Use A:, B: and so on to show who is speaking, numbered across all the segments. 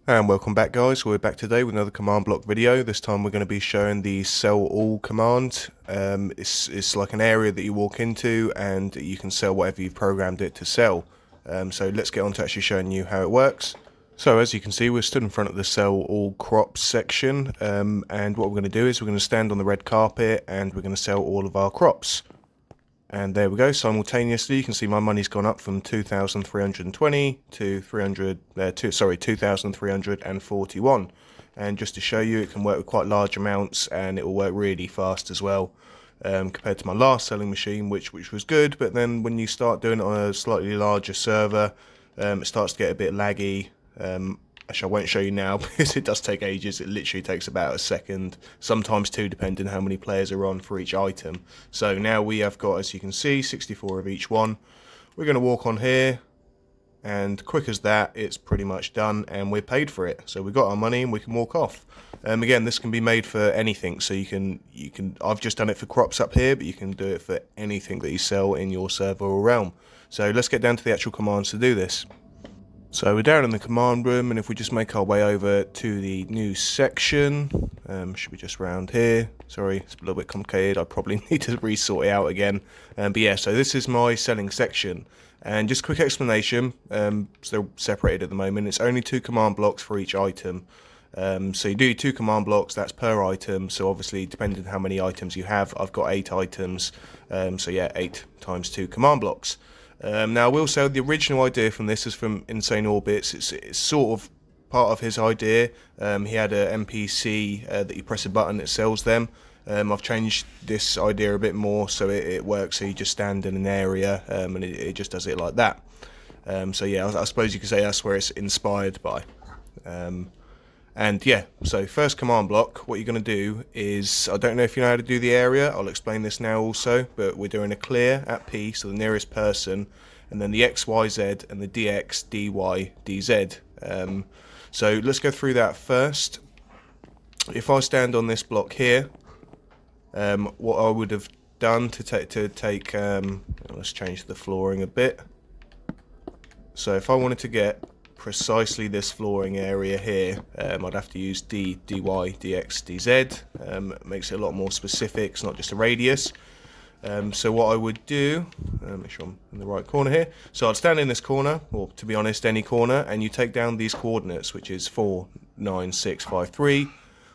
A: And welcome back, guys. We're back today with another command block video. This time we're going to be showing the sell all command. It's like an area that you walk into and you can sell whatever you've programmed it to sell. So let's get on to actually showing you how it works. So as you can see, we're stood in front of the sell all crops section, and what we're going to do is we're going to stand on the red carpet and we're going to sell all of our crops. And there we go, simultaneously you can see my money's gone up from 2,320 to 2,341. And just to show you, it can work with quite large amounts and it will work really fast as well, compared to my last selling machine, which was good. But then when you start doing it on a slightly larger server, it starts to get a bit laggy. Actually, I won't show you now because it does take ages. It literally takes about a second, sometimes two, depending how many players are on for each item. So now we have got, as you can see, 64 of each one. We're going to walk on here, and quick as that, it's pretty much done, and we're paid for it. So we've got our money and we can walk off. Again, this can be made for anything. So you can. I've just done it for crops up here, but you can do it for anything that you sell in your server or realm. So let's get down to the actual commands to do this. So we're down in the command room, and if we just make our way over to the new section, should be just round here. Sorry, it's a little bit complicated. I probably need to resort it out again. But yeah, so this is my selling section. And just quick explanation, so they're separated at the moment. It's only 2 command blocks for each item. So you do 2 command blocks, that's per item. So obviously, depending on how many items you have, I've got 8 items. So yeah, 8 times 2 command blocks. Now, I will say the original idea from this is from Insane Orbits. It's sort of part of his idea. He had a NPC that you press a button, it sells them. I've changed this idea a bit more so it works. So you just stand in an area and it just does it like that. So yeah, I suppose you could say that's where it's inspired by. And yeah, so first command block, what you're going to do is, I don't know if you know how to do the area, I'll explain this now also, but we're doing a clear at P, so the nearest person, and then the X, Y, Z, and the DX, DY, DZ. So let's go through that first. If I stand on this block here, what I would have done to take, let's change the flooring a bit. So if I wanted to get precisely this flooring area here, I'd have to use D, DY, DX, DZ. It makes it a lot more specific, it's not just a radius. So what I would do, make sure I'm in the right corner here. So I'd stand in this corner, or to be honest, any corner, and you take down these coordinates, which is 49653,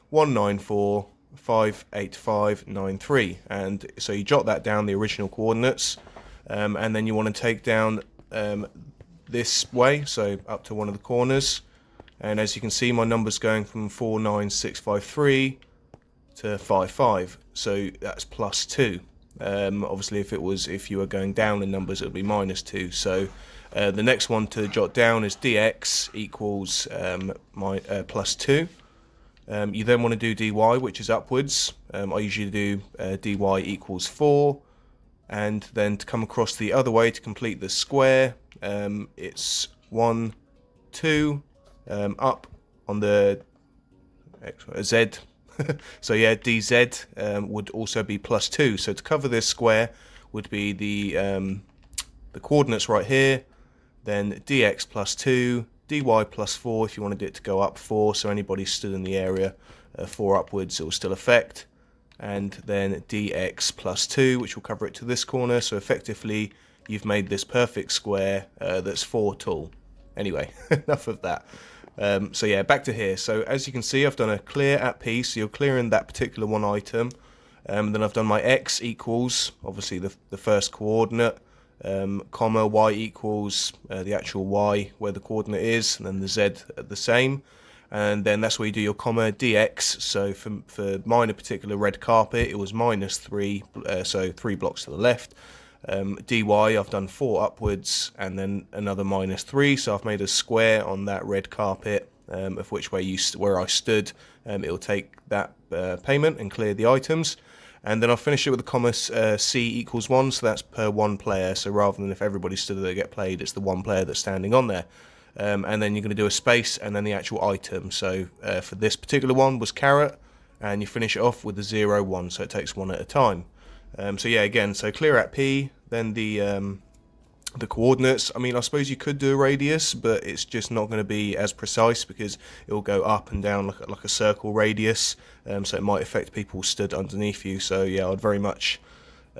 A: 194, 58593. And so you jot that down, the original coordinates, and then you want to take down this way, so up to one of the corners, and as you can see, my number's going from 49653 to 55, so that's plus 2. Obviously, if you were going down in numbers, it would be -2. So the next one to jot down is dx equals +2. You then want to do dy, which is upwards. I usually do dy equals 4. And then to come across the other way to complete the square, it's 1, 2, up on the Z. So yeah, DZ would also be +2. So to cover this square would be the coordinates right here, then dx +2, dy +4 if you wanted it to go up 4. So anybody stood in the area 4 upwards, it will still affect. And then dx +2, which will cover it to this corner. So effectively, you've made this perfect square that's 4 tall. Anyway, enough of that. So yeah, back to here. So as you can see, I've done a clear at P, so you're clearing that particular one item. Then I've done my x equals, obviously the first coordinate, comma, y equals the actual y, where the coordinate is, and then the z the same. And then that's where you do your comma dx. So for mine, a particular red carpet, it was -3, so 3 blocks to the left. Dy, I've done 4 upwards, and then another -3. So I've made a square on that red carpet, of which way where I stood, it'll take that payment and clear the items. And then I'll finish it with a comma c equals 1, so that's per 1 player. So rather than if everybody stood there to get played, it's the 1 player that's standing on there. And then you're going to do a space and then the actual item. So for this particular one was carrot, and you finish it off with the 0, 1, so it takes 1 at a time. So yeah, again, so clear at P, then the the coordinates. I mean, I suppose you could do a radius, but it's just not going to be as precise because it will go up and down like a circle radius, so it might affect people stood underneath you. So yeah, I'd very much,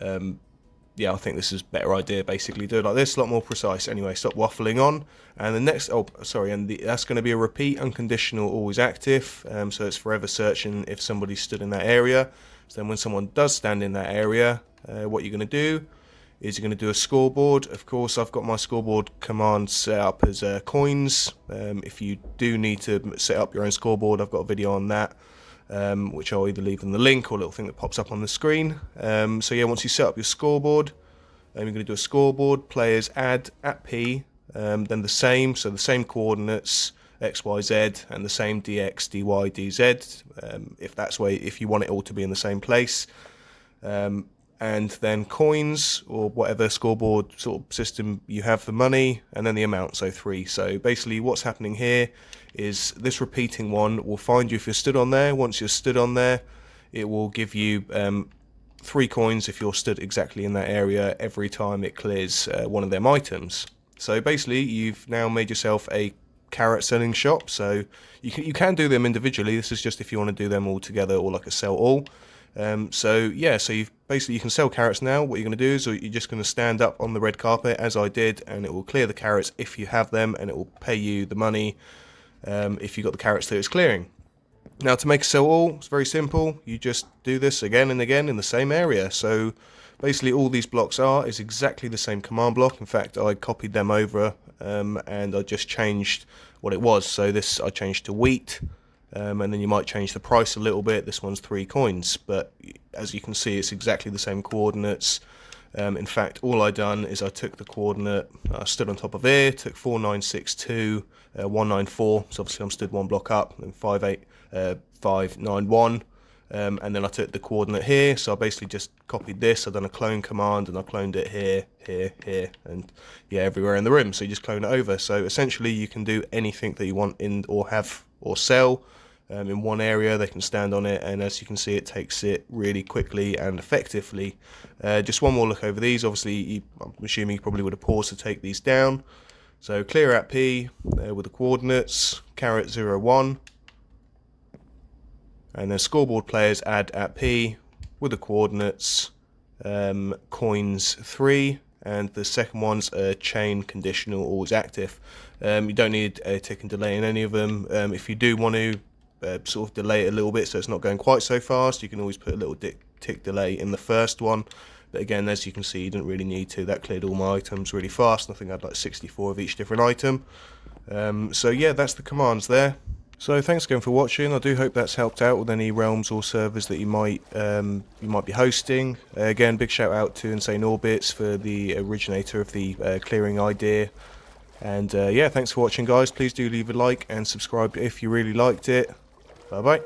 A: yeah, I think this is a better idea. Basically, do it like this, a lot more precise. Anyway, stop waffling on. And the next, oh, sorry, and that's going to be a repeat, unconditional, always active. So it's forever searching if somebody stood in that area. So then when someone does stand in that area, what you're going to do is you're going to do a scoreboard. Of course, I've got my scoreboard command set up as coins. If you do need to set up your own scoreboard, I've got a video on that, which I'll either leave in the link or a little thing that pops up on the screen. So yeah, once you set up your scoreboard, you're going to do a scoreboard, players add at P, then the same, so the same coordinates, X, Y, Z, and the same DX, DY, DZ, if you want it all to be in the same place. And then coins, or whatever scoreboard sort of system you have for money, and then the amount, so 3. So basically what's happening here is this repeating one will find you if you're stood on there. Once you're stood on there, it will give you 3 coins if you're stood exactly in that area every time it clears one of them items. So basically you've now made yourself a carrot selling shop. So you can do them individually. This is just if you want to do them all together, or like a sell all. So yeah, so you can sell carrots now. What you're going to do is you're just going to stand up on the red carpet as I did, and it will clear the carrots if you have them, and it will pay you the money if you got the carrots that it's clearing. Now to make a sell all, it's very simple. You just do this again and again in the same area. So basically all these blocks is exactly the same command block. In fact, I copied them over and I just changed what it was. So this I changed to wheat. And then you might change the price a little bit. This one's 3 coins, but as you can see, it's exactly the same coordinates. In fact, all I done is I took the coordinate, I stood on top of here, took 4962, 194, so obviously I'm stood one block up, and 591, and then I took the coordinate here, so I basically just copied this. I've done a clone command, and I cloned it here, here, here, and yeah, everywhere in the room, so you just clone it over. So essentially you can do anything that you want in, or have, or sell. In one area, they can stand on it, and as you can see, it takes it really quickly and effectively. Just one more look over these. Obviously, I'm assuming you probably would have paused to take these down. So clear at P with the coordinates, carrot 01, and then scoreboard players add at P with the coordinates, coins 3, and the second one's a chain conditional, always active. You don't need a tick and delay in any of them. If you do want to sort of delay it a little bit so it's not going quite so fast, you can always put a little tick delay in the first one. But again, as you can see, you didn't really need to. That cleared all my items really fast. I think I had like 64 of each different item. So yeah, that's the commands there. So thanks again for watching. I do hope that's helped out with any realms or servers that you might be hosting. Again, big shout out to Insane Orbits for the originator of the clearing idea. And yeah, thanks for watching, guys. Please do leave a like and subscribe if you really liked it. Bye bye.